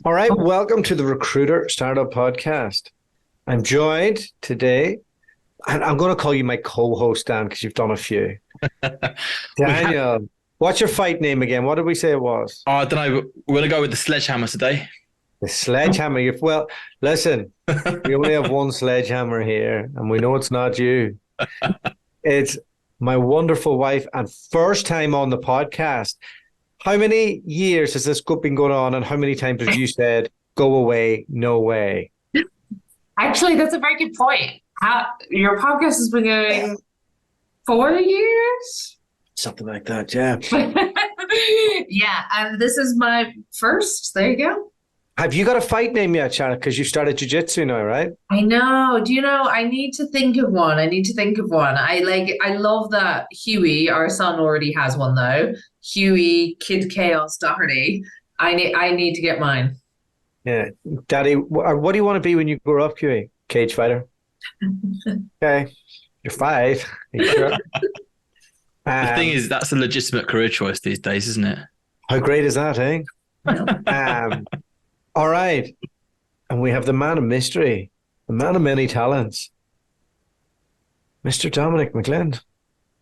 All right, welcome to the Recruiter Startup Podcast. I'm joined today, and I'm going to call you my co-host, Dan, because you've done a few. Daniel, what's your fight name again? What did we say it was? I don't know. We're going to go with the sledgehammer today. The sledgehammer. Well, listen, we only have one sledgehammer here, and we know it's not you. It's my wonderful wife and first time on the podcast. How many years has this been going on, and how many times have you said, go away, no way? Actually, that's a very good point. Your podcast has been going 4 years? Something like that, yeah. Yeah, and this is my first. There you go. Have you got a fight name yet, Shanna? Because you started jiu-jitsu now, right? I know. Do you know, I need to think of one. I love that Huey, our son, already has one though. Huey, Kid Chaos Doherty. I need to get mine. Yeah. Daddy, what do you want to be when you grow up, Huey? Cage fighter. Okay. You're 5. Are you sure? The thing is, that's a legitimate career choice these days, isn't it? How great is that, eh? All right. And we have the man of mystery, the man of many talents, Mr. Dominic McGlynn.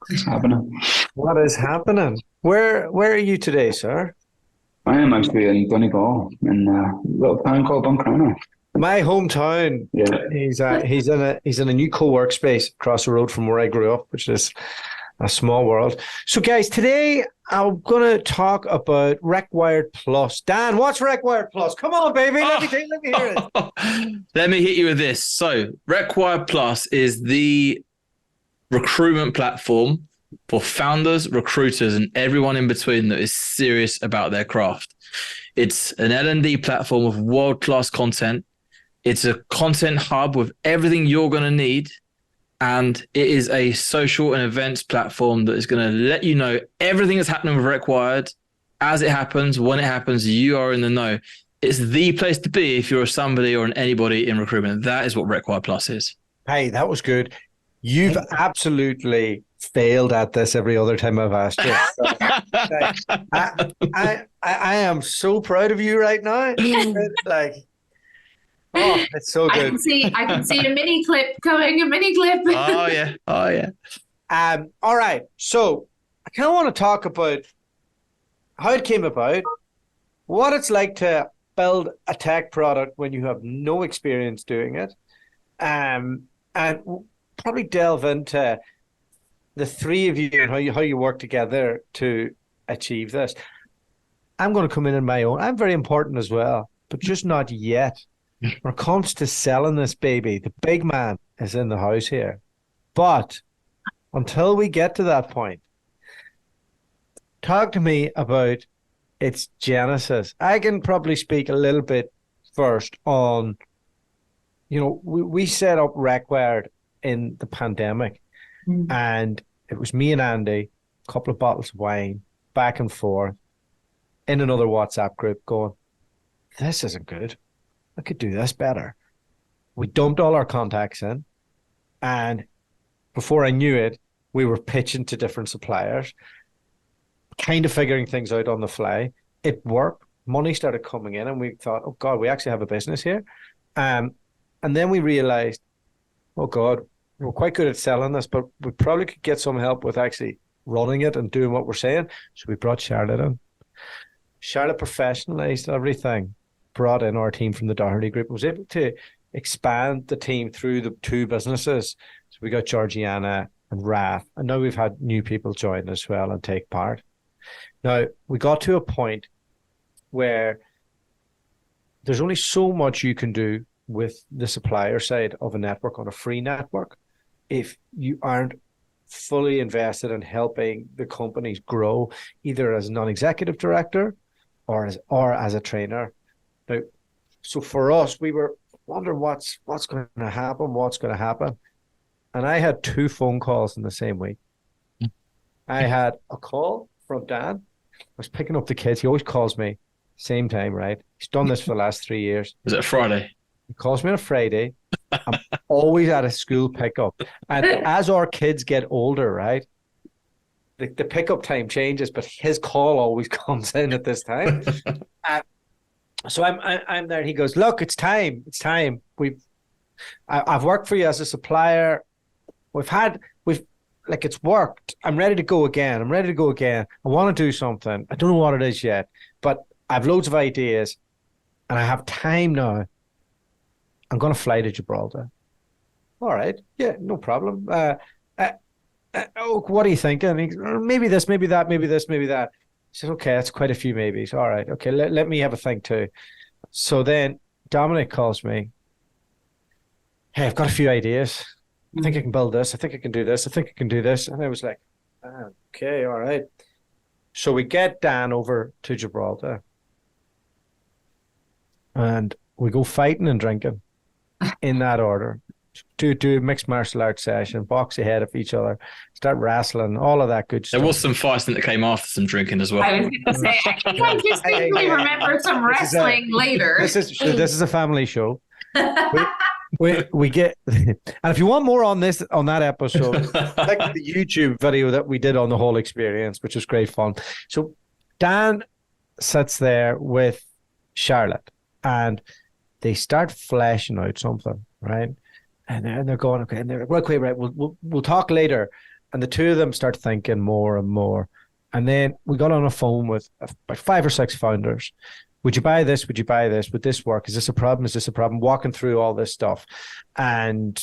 What's happening? What is happening? Where are you today, sir? I am actually in Donegal in a little town called Buncrana. My hometown. Yeah. He's in a new co-work space across the road from where I grew up, which is a small world. So, guys, today I'm going to talk about RecWired Plus. Dan, what's RecWired Plus? Come on, baby. Let me hear it. Let me hit you with this. So, RecWired Plus is the recruitment platform for founders, recruiters, and everyone in between that is serious about their craft. It's an L&D platform of world-class content. It's a content hub with everything you're going to need. And it is a social and events platform that is going to let you know everything that's happening with RecWired as it happens, when it happens. You are in the know. It's the place to be if you're somebody or an anybody in recruitment. That is what RecWired Plus is. Hey, that was good. You've absolutely failed at this every other time I've asked you. So, I am so proud of you right now. Oh, it's so good. I can see a mini clip coming, a mini clip. Oh yeah. All right. So I kind of want to talk about how it came about, what it's like to build a tech product when you have no experience doing it, and probably delve into the three of you and how you work together to achieve this. I'm going to come in my own. I'm very important as well, but just not yet. When it comes to selling this baby, the big man is in the house here. But until we get to that point, talk to me about its genesis. I can probably speak a little bit first on, we set up RecWired in the pandemic, and it was me and Andy, a couple of bottles of wine, back and forth, in another WhatsApp group going, this isn't good. I could do this better. We dumped all our contacts in, and before I knew it, we were pitching to different suppliers, kind of figuring things out on the fly. It worked. Money started coming in, and we thought, oh, God, we actually have a business here. And then we realized, oh, God, we're quite good at selling this, but we probably could get some help with actually running it and doing what we're saying. So we brought Charlotte in. Charlotte professionalized everything. Brought in our team from the Doherty Group, was able to expand the team through the 2 businesses. So we got Georgiana and Rath, and now we've had new people join as well and take part. Now, we got to a point where there's only so much you can do with the supplier side of a network on a free network if you aren't fully invested in helping the companies grow, either as a non-executive director or as a trainer. Now, so for us, we were wondering what's going to happen. And I had 2 phone calls in the same week. I had a call from Dan. I was picking up the kids. He always calls me same time, right? He's done this for the last 3 years. Was it a Friday? He calls me on a Friday. I'm always at a school pickup. And as our kids get older, right, the pickup time changes, but his call always comes in at this time. So I'm there. He goes, look, it's time. It's time. I've worked for you as a supplier. We've like, it's worked. I'm ready to go again. I want to do something. I don't know what it is yet, but I have loads of ideas and I have time now. I'm going to fly to Gibraltar. All right. Yeah, no problem. Oh, what are you thinking? He goes, maybe this, maybe that, maybe this, maybe that. He says, okay, that's quite a few maybes. All right. Okay. Let me have a think too. So then Dominic calls me. Hey, I've got a few ideas. I think I can build this. I think I can do this. I think I can do this. And I was like, okay, all right. So we get Dan over to Gibraltar and we go fighting and drinking in that order. Do a mixed martial arts session, box ahead of each other, start wrestling, all of that good stuff. There was some fighting that came after some drinking as well. I was going to say, I think I distinctly remember some wrestling later. This is a family show. We get, and if you want more on that episode, like the YouTube video that we did on the whole experience, which was great fun. So Dan sits there with Charlotte and they start fleshing out something, right? And they're going, okay, and they're like, okay, right, we'll talk later. And the two of them start thinking more and more. And then we got on a phone with about 5 or 6 founders. Would you buy this? Would you buy this? Would this work? Is this a problem? Is this a problem? Walking through all this stuff. And,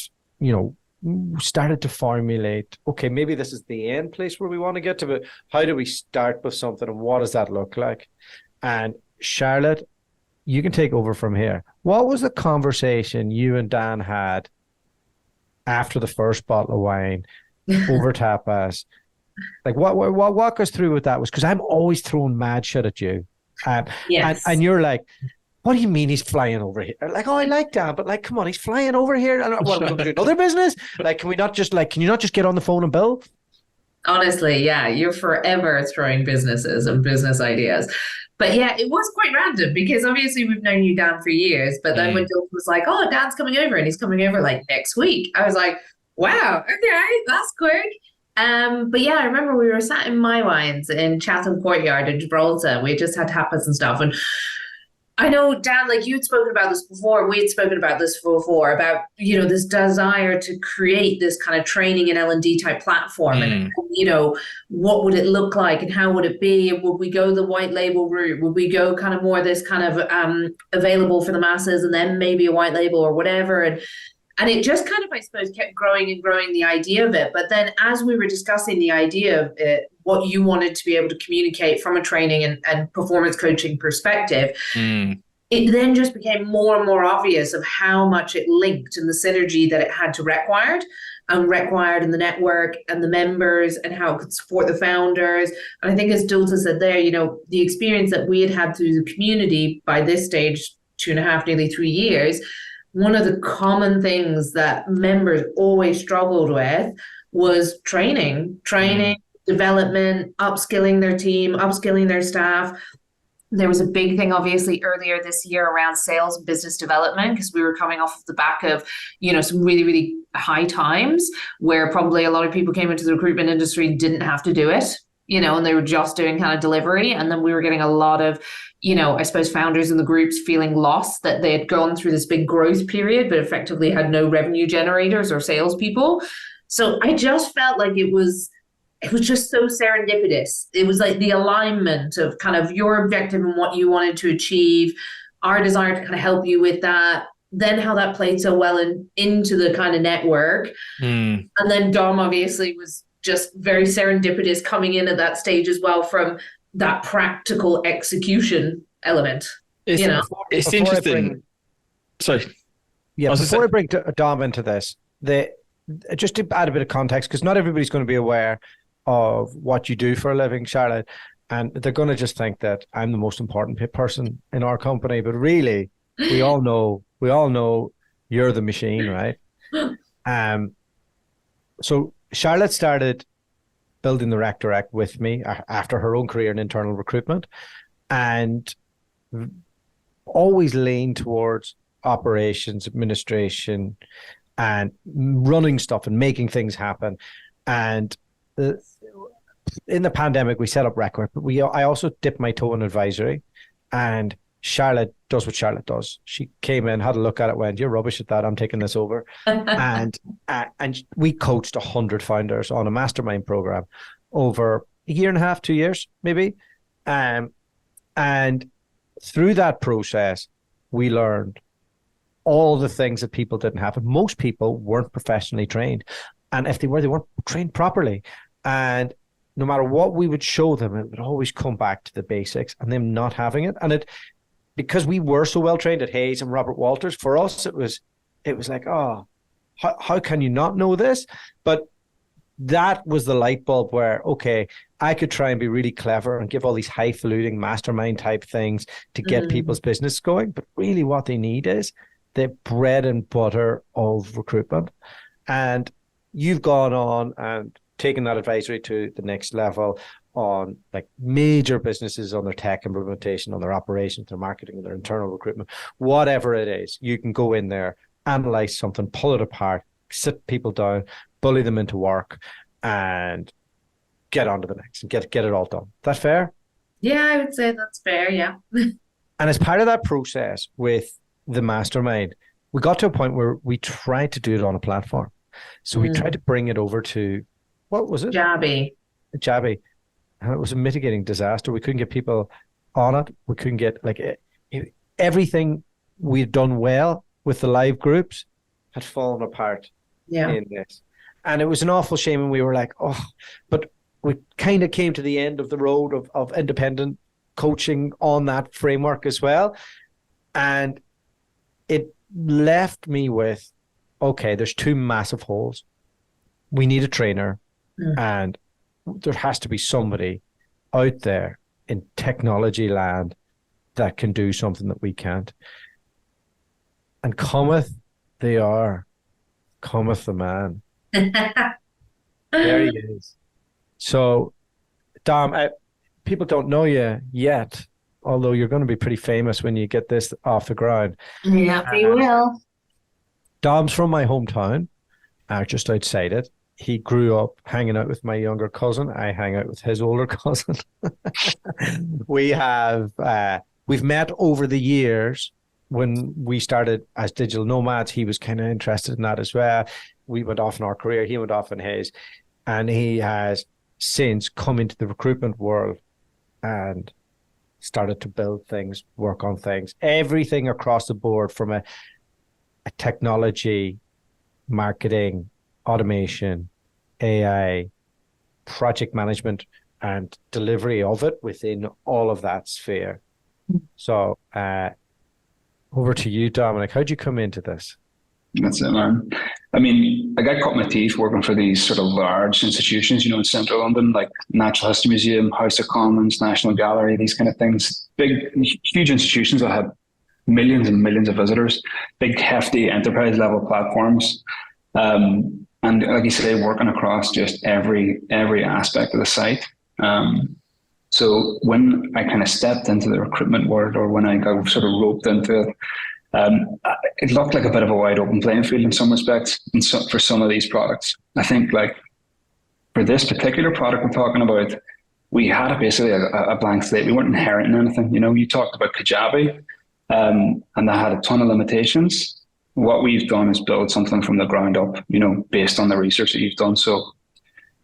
started to formulate, okay, maybe this is the end place where we want to get to, but how do we start with something and what does that look like? And Charlotte, you can take over from here. What was the conversation you and Dan had after the first bottle of wine over tapas? Like, what walk us through what that was? Because I'm always throwing mad shit at you. Yes. And you're like, what do you mean he's flying over here? Like, oh, I like that, but like, come on, he's flying over here. What, we're going to do another business? Like, can you not just get on the phone and bill? Honestly, yeah, you're forever throwing businesses and business ideas. But yeah, it was quite random because obviously we've known you, Dan, for years. But then when Doug was like, oh, Dan's coming over and he's coming over like next week, I was like, wow, okay, that's quick. But yeah, I remember we were sat in My Wines in Chatham Courtyard in Gibraltar. We just had tapas and stuff. And I know, Dan, like you'd spoken about this before, we'd spoken about this before, about, this desire to create this kind of training and L&D type platform. And, what would it look like and how would it be? Would we go the white label route? Would we go kind of more this kind of available for the masses and then maybe a white label or whatever? And it just kind of, I suppose, kept growing and growing, the idea of it. But then as we were discussing the idea of it, what you wanted to be able to communicate from a training and performance coaching perspective, it then just became more and more obvious of how much it linked and the synergy that it had to RecWired and the network and the members and how it could support the founders. And I think as Dulta said there, the experience that we had through the community by this stage, 2.5, nearly 3 years, one of the common things that members always struggled with was training, development, upskilling their team, upskilling their staff. There was a big thing, obviously, earlier this year around sales and business development, because we were coming off of the back of, some really, really high times where probably a lot of people came into the recruitment industry and didn't have to do it, and they were just doing kind of delivery. And then we were getting a lot of, I suppose, founders in the groups feeling lost that they had gone through this big growth period, but effectively had no revenue generators or salespeople. So I just felt like it was just so serendipitous. It was like the alignment of kind of your objective and what you wanted to achieve, our desire to kind of help you with that, then how that played so well into the kind of network. And then Dom obviously was just very serendipitous coming in at that stage as well from that practical execution element. It's interesting. Before I bring Dom into this, just to add a bit of context, because not everybody's going to be aware of what you do for a living, Charlotte, and they're going to just think that I'm the most important person in our company. But really, we all know you're the machine, right? So Charlotte started building the RecDirect with me after her own career in internal recruitment, and always leaned towards operations, administration, and running stuff and making things happen. And in the pandemic, we set up RecWired, but I also dipped my toe in advisory. And Charlotte does what Charlotte does. She came in, had a look at it, went, "You're rubbish at that. I'm taking this over." and we coached 100 founders on a mastermind program over a year and a half, 2 years, maybe. And through that process, we learned all the things that people didn't have. And most people weren't professionally trained. And if they were, they weren't trained properly. And no matter what we would show them, it would always come back to the basics and them not having it. And because we were so well trained at Hayes and Robert Walters, for us, it was like, oh, how can you not know this? But that was the light bulb where, okay, I could try and be really clever and give all these highfalutin mastermind type things to get people's business going. But really what they need is the bread and butter of recruitment. And you've gone on and taken that advisory to the next level on like major businesses, on their tech implementation, on their operations, their marketing, their internal recruitment, whatever it is. You can go in there, analyze something, pull it apart, sit people down, bully them into work, and get on to the next and get it all done. Is that fair? Yeah, I would say that's fair. Yeah. And as part of that process with the mastermind, we got to a point where we tried to do it on a platform. So we tried to bring it over to, what was it? Jabby. And it was a mitigating disaster. We couldn't get people on it. We couldn't get everything we'd done well with the live groups had fallen apart in this. And it was an awful shame. And we were like, oh, but we kind of came to the end of the road of independent coaching on that framework as well. And it left me with, okay, there's two massive holes. We need a trainer, and there has to be somebody out there in technology land that can do something that we can't. And cometh the man. There he is. So, Dom, people don't know you yet, although you're going to be pretty famous when you get this off the ground. Yeah, we will. Dom's from my hometown, just outside it. He grew up hanging out with my younger cousin. I hang out with his older cousin. We've met over the years. When we started as digital nomads, he was kind of interested in that as well. We went off in our career. He went off in his. And he has since come into the recruitment world and started to build things, work on things, everything across the board from a technology, marketing, automation, AI, project management, and delivery of it within all of that sphere. So over to you, Dominic. How'd you come into this? That's it, man. I mean, I cut my teeth working for these sort of large institutions, in central London, like Natural History Museum, House of Commons, National Gallery, these kind of things. Big, huge institutions that have millions and millions of visitors, big, hefty enterprise level platforms. And like you say, working across just every aspect of the site. So when I kind of stepped into the recruitment world, or when I got sort of roped into it, it looked like a bit of a wide open playing field in some respects, and for some of these products. I think like for this particular product we're talking about, we had basically a blank slate. We weren't inheriting anything. You talked about Kajabi, and that had a ton of limitations. What we've done is build something from the ground up, based on the research that you've done. So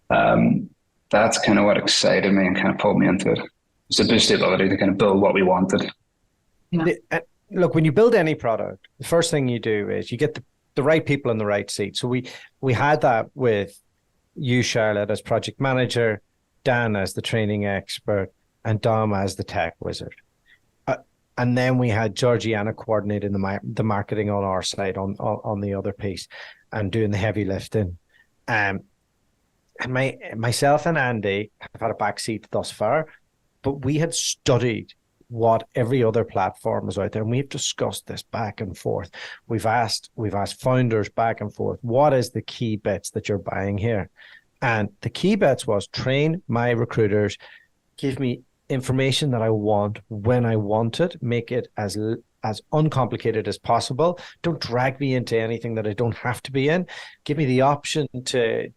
that's kind of what excited me and kind of pulled me into it. It's the ability to kind of build what we wanted. Yeah. Look, when you build any product, the first thing you do is you get the right people in the right seat. So we had that with you, Charlotte, as project manager, Dan as the training expert, and Dom as the tech wizard. And then we had Georgiana coordinating the marketing on our side, on the other piece, and doing the heavy lifting. And myself and Andy have had a back seat thus far, but we had studied what every other platform is out there, and we've discussed this back and forth. We've asked founders back and forth, what is the key bits that you're buying here? And the key bits was train my recruiters, give me information that I want when I want it, make it as uncomplicated as possible. Don't drag me into anything that I don't have to be in. Give me the option to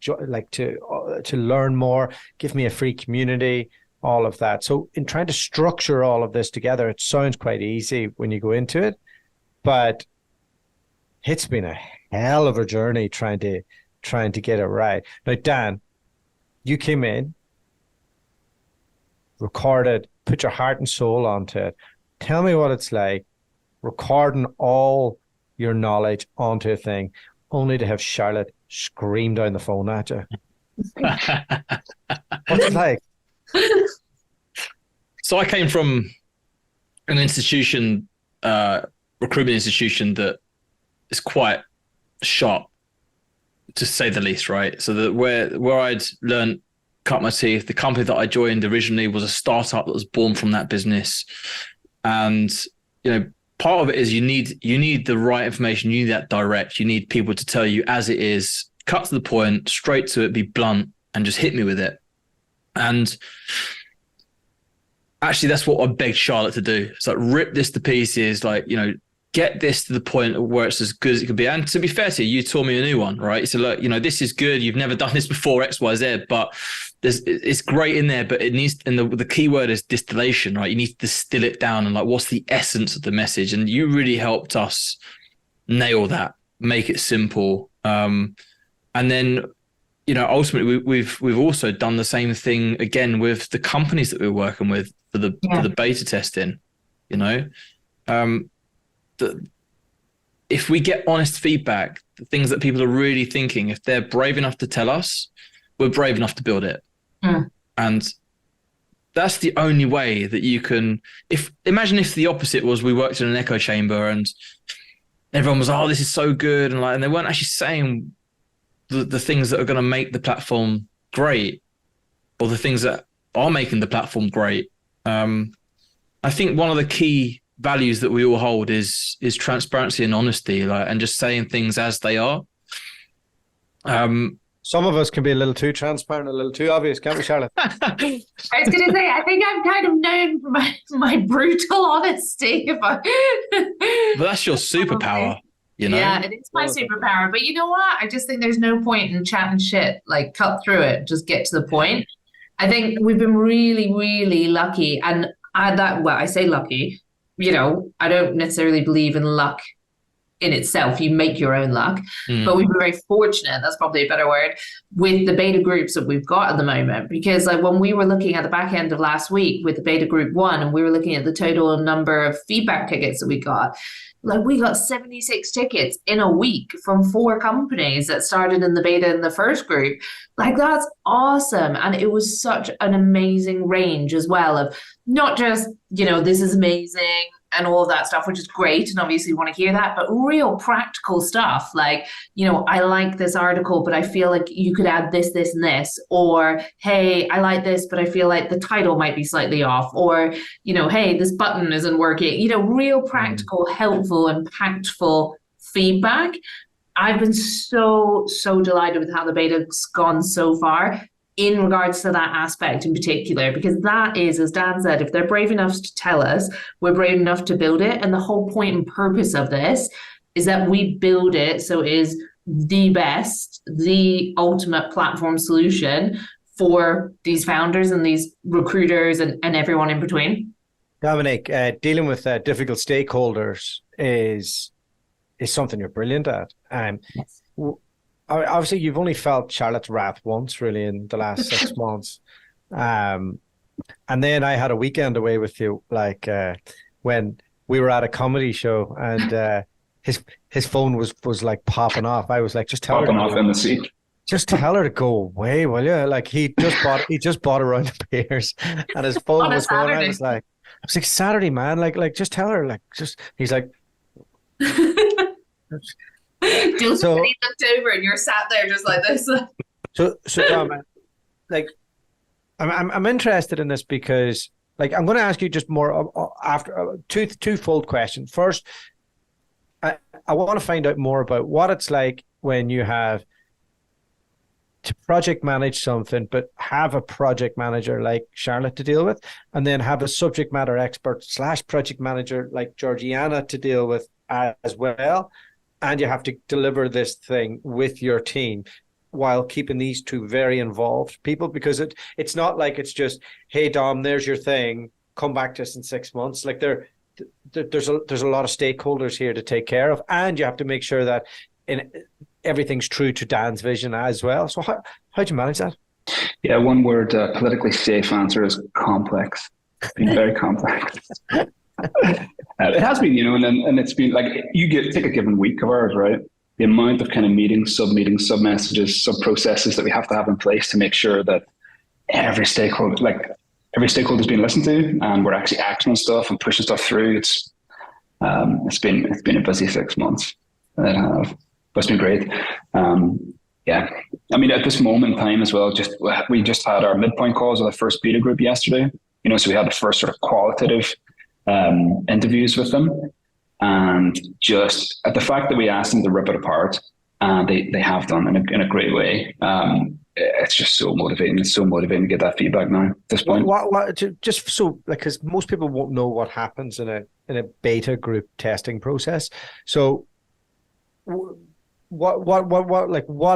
learn more. Give me a free community. all of that. So in trying to structure all of this together, it sounds quite easy when you go into it, but it's been a hell of a journey trying to get it right. Now, Dan, you came in, recorded, put your heart and soul onto it. Tell me what it's like recording all your knowledge onto a thing, only to have Charlotte scream down the phone at you. What's it like? So I came from an institution, recruitment institution that is quite sharp, to say the least, right? So that where I'd learned, cut my teeth, the company that I joined originally was a startup that was born from that business. And, part of it is you need the right information. You need that direct. You need people to tell you as it is, cut to the point, straight to it, be blunt, and just hit me with it. And actually, that's what I begged Charlotte to do. It's like, rip this to pieces, get this to the point where it's as good as it could be. And to be fair to you, you taught me a new one, right? So look, this is good. You've never done this before, X, Y, Z, but it's great in there, but it needs, and the key word is distillation, right? You need to distill it down and what's the essence of the message? And you really helped us nail that, make it simple. And then, ultimately we've also done the same thing again with the companies that we're working with for the beta testing, if we get honest feedback, the things that people are really thinking, if they're brave enough to tell us, we're brave enough to build it. And that's the only way that you can, imagine if the opposite was we worked in an echo chamber and everyone was, oh, this is so good. And they weren't actually saying the things that are going to make the platform great, or the things that are making the platform great. I think one of the key values that we all hold is transparency and honesty, and just saying things as they are. Some of us can be a little too transparent, a little too obvious, can't we, Charlotte? I was going to say, I think I'm kind of known for my brutal honesty. But that's your superpower, Yeah, it is my superpower. But you know what? I just think there's no point in chatting shit. Cut through it, just get to the point. I think we've been really, really lucky. And I say lucky, I don't necessarily believe in luck in itself. You make your own luck, but we've been very fortunate, that's probably a better word, with the beta groups that we've got at the moment. Because when we were looking at the back end of last week with the beta group 1, and we were looking at the total number of feedback tickets that we got, we got 76 tickets in a week from 4 companies that started in the beta in the first group. That's awesome. And it was such an amazing range as well of not just, this is amazing and all of that stuff, which is great. And obviously you want to hear that, but real practical stuff. I like this article, but I feel like you could add this, this, and this. Or, hey, I like this, but I feel like the title might be slightly off. Or, hey, this button isn't working. Real practical, helpful, impactful feedback. I've been so, so delighted with how the beta's gone so far in regards to that aspect in particular, because that is, as Dan said, if they're brave enough to tell us, we're brave enough to build it. And the whole point and purpose of this is that we build it so it is the best, the ultimate platform solution for these founders and these recruiters and everyone in between. Dominic, dealing with difficult stakeholders is something you're brilliant at. Yes. Obviously, you've only felt Charlotte's wrath once, really, in the last 6 months. And then I had a weekend away with you, when we were at a comedy show, and his phone was popping off. I was like, just tell popping her off in the seat. Just tell her to go away, will you? He just bought a round of beers, and his phone was going. I was like, Saturday, man. Just tell her. He's like. So he looked over and you're sat there just like this. So Dom, I'm interested in this because I'm going to ask you just more after twofold question. First, I want to find out more about what it's like when you have to project manage something, but have a project manager like Charlotte to deal with, and then have a subject matter expert / project manager like Georgiana to deal with as well. And you have to deliver this thing with your team. while keeping these two very involved people, because it's not like it's just, hey Dom, there's your thing, come back to us in 6 months. Like there's a lot of stakeholders here to take care of, and you have to make sure that everything's true to Dan's vision as well. So how do you manage that? Yeah, one word, politically safe answer is complex. It's been very complex. It has been, and it's been like, take a given week of ours, right? The amount of kind of meetings, sub-messages, sub-processes that we have to have in place to make sure that every stakeholder is being listened to, and we're actually acting on stuff and pushing stuff through. It's been a busy 6 months. But it's been great. Yeah, I mean, at this moment in time as well, we just had our midpoint calls with the first beta group yesterday. So we had the first sort of qualitative interviews with them, and just at the fact that we asked them to rip it apart, and they have done in a great way. It's just so motivating. It's so motivating to get that feedback now at this point. Just so, like, because most people won't know what happens in a beta group testing process. So, what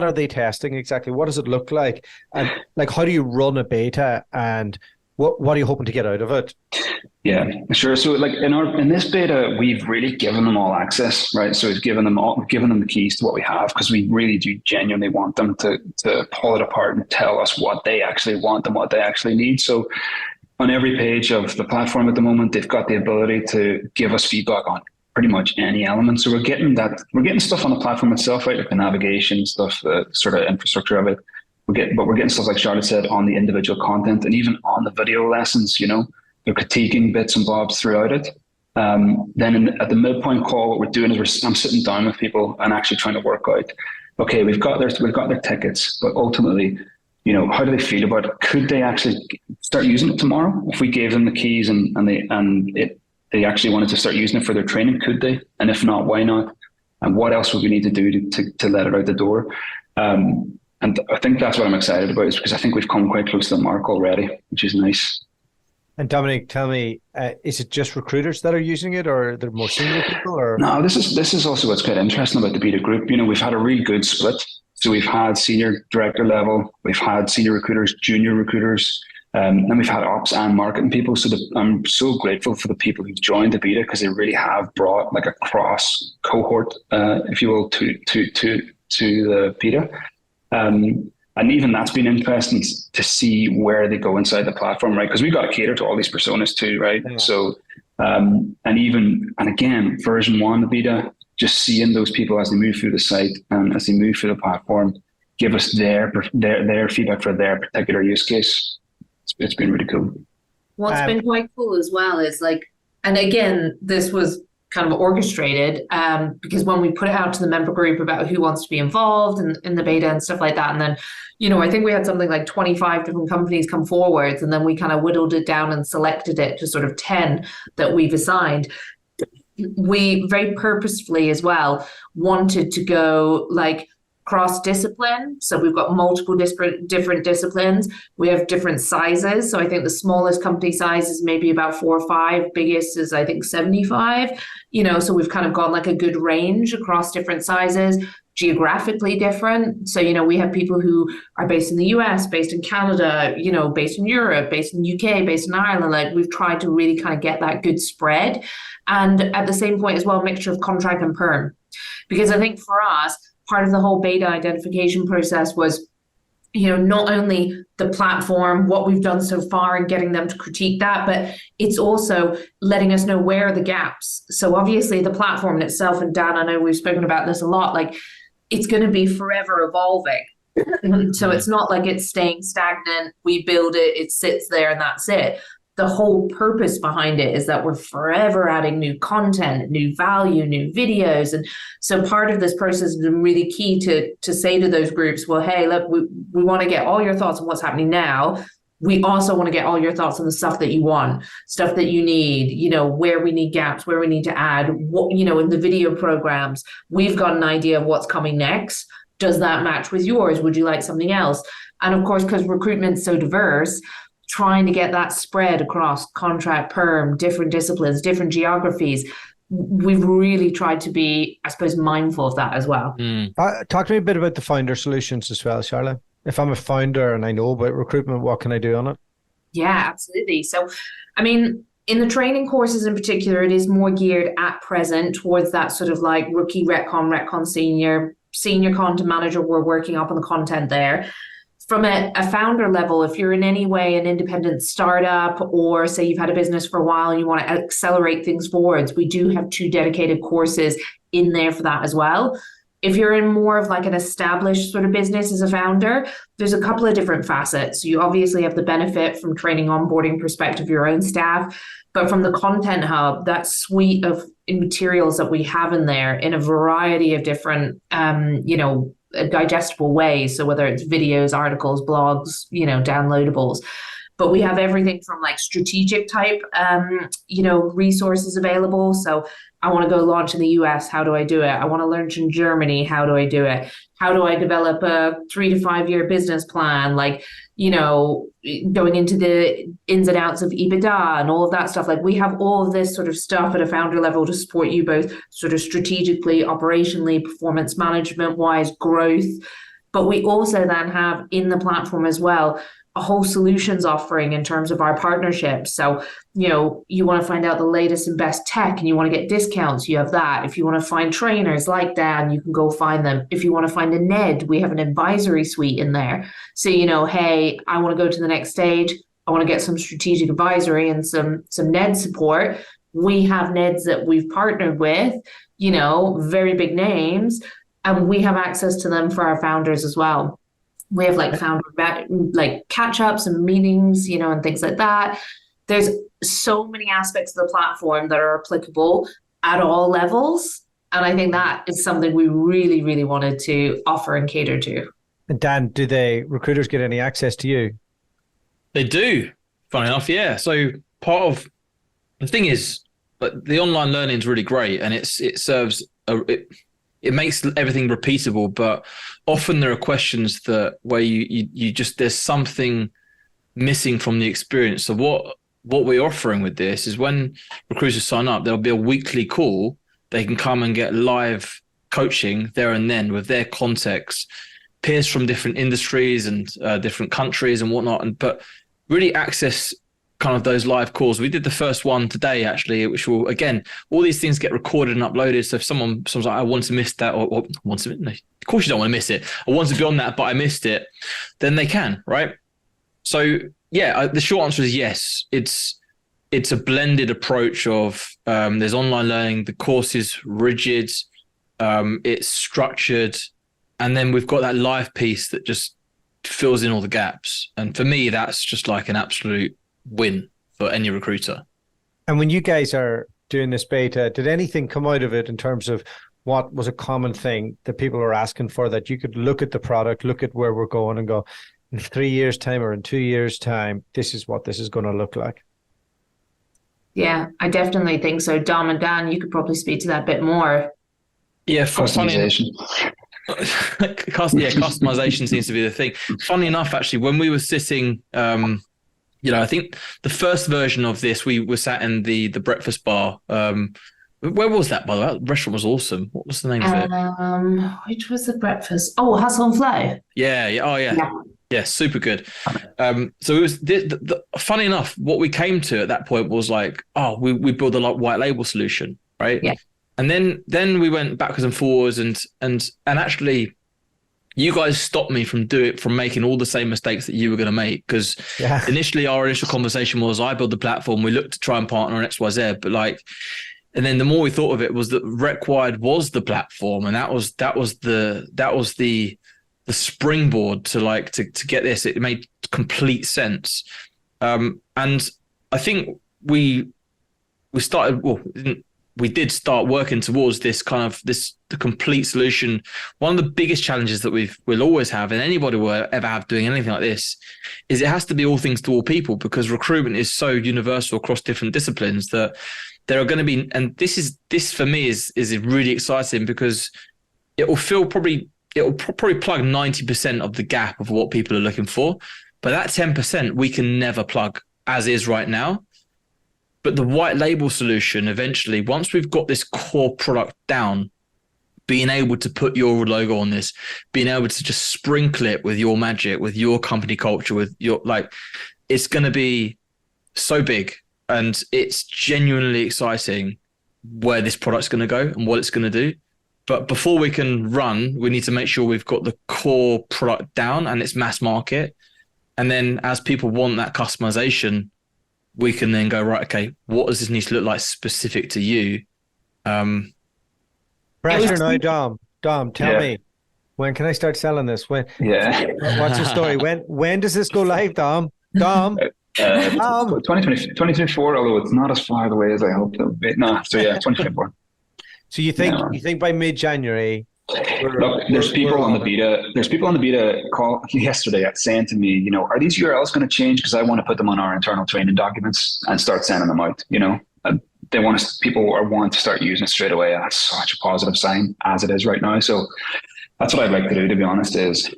are they testing exactly? What does it look like? And like, how do you run a beta, and what are you hoping to get out of it? Yeah, sure. So like in this beta, we've really given them all access, right? So we've given them the keys to what we have, because we really do genuinely want them to pull it apart and tell us what they actually want and what they actually need. So on every page of the platform at the moment, they've got the ability to give us feedback on pretty much any element. So we're getting stuff on the platform itself, right? Like the navigation stuff, the sort of infrastructure of it. But we're getting stuff, like Charlotte said, on the individual content, and even on the video lessons. They're critiquing bits and bobs throughout it. Then at the midpoint call, what we're doing is I'm sitting down with people and actually trying to work out, okay, we've got their tickets, but ultimately, how do they feel about it? Could they actually start using it tomorrow? If we gave them the keys and they actually wanted to start using it for their training, could they? And if not, why not? And what else would we need to do to let it out the door? And I think that's what I'm excited about, is because I think we've come quite close to the mark already, which is nice. And Dominic, tell me, is it just recruiters that are using it, or are there more senior people? Or no, this is also what's quite interesting about the beta group. We've had a really good split. So we've had senior director level, we've had senior recruiters, junior recruiters, and we've had ops and marketing people. So I'm so grateful for the people who've joined the beta, because they really have brought like a cross cohort, if you will, to the beta. And even that's been interesting to see where they go inside the platform, right? Because we've got to cater to all these personas too, right? Yeah. So, and again, version 1 of beta, just seeing those people as they move through the site and as they move through the platform, give us their feedback for their particular use case. It's been really cool. What's been quite cool as well is like, and again, this was kind of orchestrated because when we put it out to the member group about who wants to be involved in the beta and stuff like that, and then I think we had something like 25 different companies come forwards, and then we kind of whittled it down and selected it to sort of 10 that we've assigned. We very purposefully as well wanted to go like cross-discipline. So we've got multiple different disciplines. We have different sizes. So I think the smallest company size is maybe about 4 or 5. Biggest is I think 75. So we've kind of got like a good range across different sizes, geographically different. So, we have people who are based in the US, based in Canada, based in Europe, based in UK, based in Ireland. Like we've tried to really kind of get that good spread. And at the same point as well, a mixture of contract and perm. Because I think for us, part of the whole beta identification process was, not only the platform, what we've done so far and getting them to critique that, but it's also letting us know where are the gaps. So obviously the platform in itself, and Dan, I know we've spoken about this a lot, like it's going to be forever evolving. So it's not like it's staying stagnant. We build it, it sits there and that's it. The whole purpose behind it is that we're forever adding new content, new value, new videos. And so part of this process has been really key to say to those groups, well, hey, look, we want to get all your thoughts on what's happening now. We also want to get all your thoughts on the stuff that you want, stuff that you need, where we need gaps, where we need to add, what, in the video programs, we've got an idea of what's coming next. Does that match with yours? Would you like something else? And of course, because recruitment's so diverse, trying to get that spread across contract, perm, different disciplines, different geographies, we've really tried to be, I suppose, mindful of that as well. Talk to me a bit about the founder solutions as well, Charlotte. If I'm a founder and I know about recruitment, what can I do on it? Yeah, absolutely. So, I mean, in the training courses in particular, it is more geared at present towards that sort of like rookie, retcon senior content manager. We're working up on the content there. From a founder level, if you're in any way an independent startup, or say you've had a business for a while and you want to accelerate things forwards, we do have 2 dedicated courses in there for that as well. If you're in more of like an established sort of business as a founder, there's a couple of different facets. You obviously have the benefit from training, onboarding perspective, your own staff, but from the content hub, that suite of materials that we have in there in a variety of different, digestible ways. So whether it's videos, articles, blogs, downloadables, but we have everything from like strategic type, resources available. So I want to go launch in the US. How do I do it? I want to launch in Germany. How do I do it? How do I develop a 3 to 5 year business plan? Like, going into the ins and outs of EBITDA and all of that stuff. Like, we have all of this sort of stuff at a founder level to support you both sort of strategically, operationally, performance management wise, growth. But we also then have in the platform as well a whole solutions offering in terms of our partnerships. So, you want to find out the latest and best tech and you want to get discounts, you have that. If you want to find trainers like Dan, you can go find them. If you want to find a NED, we have an advisory suite in there. So, hey, I want to go to the next stage. I want to get some strategic advisory and some NED support. We have NEDs that we've partnered with, very big names, and we have access to them for our founders as well. We have like founder catch-ups and meetings, and things like that. There's so many aspects of the platform that are applicable at all levels. And I think that is something we really, really wanted to offer and cater to. And Dan, do recruiters get any access to you? They do, funny enough, yeah. So part of the thing is, the online learning is really great, and it serves it makes everything repeatable, but often there are questions where you just, there's something missing from the experience. So what we're offering with this is when recruiters sign up, there'll be a weekly call. They can come and get live coaching there and then with their context, peers from different industries and different countries and whatnot, but really access kind of those live calls. We did the first one today, actually, which will, again, all these things get recorded and uploaded. So if someone's like, I want to miss that, or wants to, no, of course you don't want to miss it. I want to be on that, but I missed it, then they can, right? So yeah, the short answer is yes. It's a blended approach of there's online learning, the course is rigid, it's structured, and then we've got that live piece that just fills in all the gaps. And for me, that's just like an absolute win for any recruiter. And when you guys are doing this beta, did anything come out of it in terms of what was a common thing that people are asking for, that you could look at the product, look at where we're going and go, in 3 years' time or in 2 years' time, this is what this is going to look like? Yeah, I definitely think so. Dom and Dan, you could probably speak to that a bit more. Yeah, customization. Customization seems to be the thing. Funny enough, actually, when we were sitting, I think the first version of this, we were sat in the breakfast bar. Where was that, by the way? That restaurant was awesome. What was the name of it? Which was the breakfast? Oh, Hustle and Flow. Yeah. Oh, yeah. Yeah, super good. So it was funny enough, what we came to at that point was like, we build a white label solution, right? Yeah. And then we went backwards and forwards, and actually, you guys stopped me from making all the same mistakes that you were going to make, because initially our initial conversation was, I build the platform, we looked to try and partner on XYZ, but and then the more we thought of it was that RecWired was the platform, and that was the springboard to get this. It made complete sense, and I think we started. Well, we did start working towards this kind of the complete solution. One of the biggest challenges that we'll always have, and anybody will ever have doing anything like this, is it has to be all things to all people, because recruitment is so universal across different disciplines that there are going to be, and this for me is really exciting, because it will probably plug 90% of the gap of what people are looking for. But that 10% we can never plug as is right now. But the white label solution, eventually, once we've got this core product down, being able to put your logo on this, being able to just sprinkle it with your magic, with your company culture, with your, like, it's going to be so big, and it's genuinely exciting where this product's going to go and what it's going to do. But before we can run, we need to make sure we've got the core product down and it's mass market. And then as people want that customization, we can then go, right, okay, what does this need to look like specific to you? Pressure now, Dom. Dom, tell me, when can I start selling this? When? Yeah. What's the story? When does this go live, Dom? Dom? 2024, although it's not as far away as I hoped it would be. No, so yeah, 2024. So you think by mid-January? Look, there's people on the beta. There's people on the beta call yesterday saying to me, you know, are these URLs going to change? Because I want to put them on our internal training documents and start sending them out. You know, they want to. People want to start using it straight away. That's such a positive sign as it is right now. So that's what I'd like to do. To be honest, is a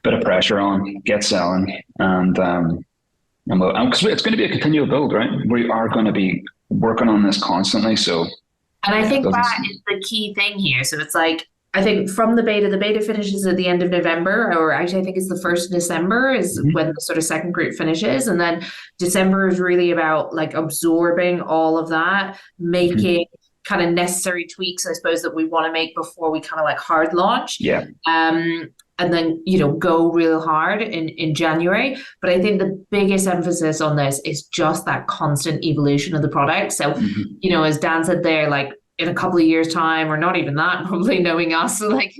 bit of pressure on, get selling, and because it's going to be a continual build, right? We are going to be working on this constantly. So. And I think that is the key thing here. So it's like, I think from the beta finishes at the end of November, or actually I think it's the 1st of December is when the sort of second group finishes. And then December is really about like absorbing all of that, making kind of necessary tweaks, I suppose, that we want to make before we kind of like hard launch. Yeah. And then, you know, go real hard in January. But I think the biggest emphasis on this is just that constant evolution of the product. So, you know, as Dan said there, like in a couple of years' time, or not even that, probably knowing us, like,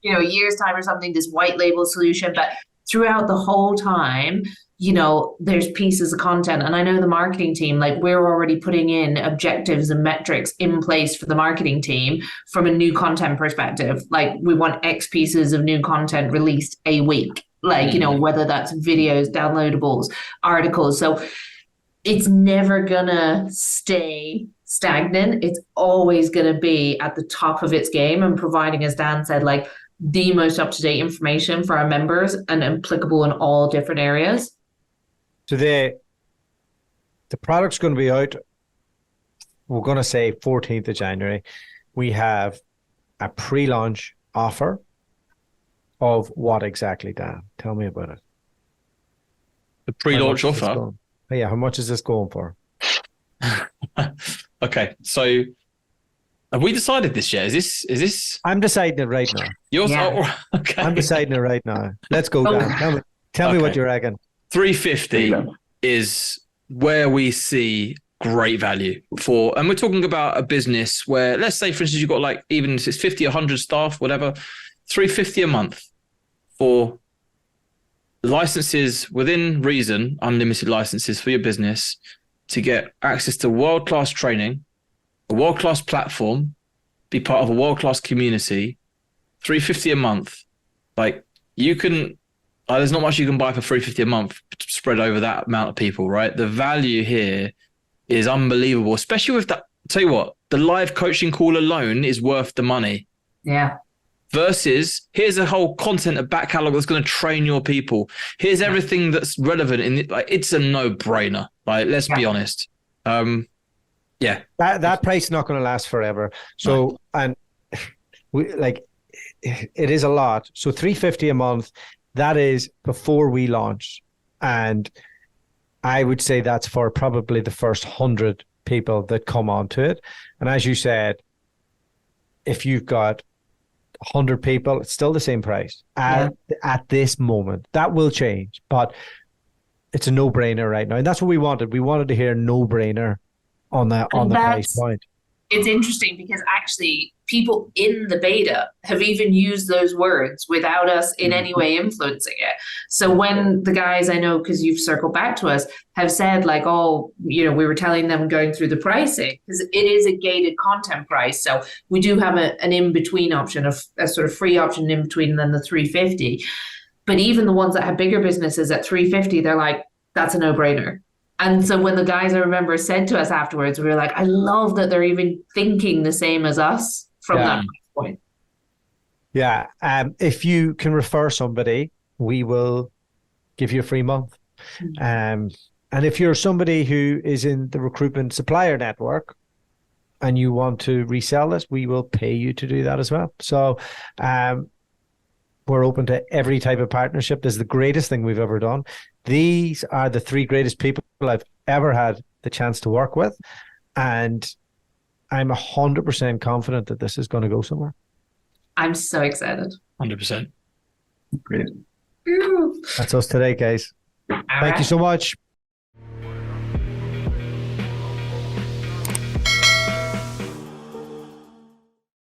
you know, a year's time or something, this white label solution. But throughout the whole time, you know, there's pieces of content. And I know the marketing team, like we're already putting in objectives and metrics in place for the marketing team from a new content perspective. Like we want X pieces of new content released a week, like, you know, whether that's videos, downloadables, articles. So it's never gonna stay stagnant. It's always gonna be at the top of its game and providing, as Dan said, like the most up-to-date information for our members and applicable in all different areas. So the product's going to be out, we're going to say 14th of January. We have a pre-launch offer of what exactly, Dan? Tell me about it. The pre-launch offer? Yeah, how much is this going for? Okay, so have we decided this yet? Is this? I'm deciding it right now. Okay. I'm deciding it right now. Let's go, Dan. Tell me what you reckon. 350 is where we see great value for, and we're talking about a business where, let's say, for instance, you've got like, even if it's 50, 100 staff, whatever, 350 a month for licenses within reason, unlimited licenses for your business to get access to world-class training, a world-class platform, be part of a world-class community, 350 a month. Like you can, there's not much you can buy for 350 a month spread over that amount of people, right? The value here is unbelievable, especially with that. Tell you what, the live coaching call alone is worth the money. Yeah. Versus here's a whole content, a back catalog that's going to train your people. Here's everything that's relevant in it. Like it's a no-brainer. Like let's be honest. That price is not going to last forever. So and we like it is a lot. So 350 a month. That is before we launch. And I would say that's for probably the first 100 people that come onto it. And as you said, if you've got 100 people, it's still the same price at this moment. That will change, but it's a no-brainer right now. And that's what we wanted. We wanted to hear no-brainer on the price point. It's interesting because actually people in the beta have even used those words without us in any way influencing it. So when the guys, I know, because you've circled back to us, have said like, oh, you know, we were telling them going through the pricing, because it is a gated content price. So we do have an in-between option, a sort of free option in between, and then the 350. But even the ones that have bigger businesses at 350, they're like, that's a no-brainer. And so when the guys, I remember, said to us afterwards, we were like, I love that they're even thinking the same as us from that point. Yeah. If you can refer somebody, we will give you a free month. And if you're somebody who is in the recruitment supplier network and you want to resell this, we will pay you to do that as well. So we're open to every type of partnership. This is the greatest thing we've ever done. These are the 3 greatest people I've ever had the chance to work with. And I'm 100% confident that this is going to go somewhere. I'm so excited. 100%. Great. Ooh. That's us today, guys. All Thank you so much.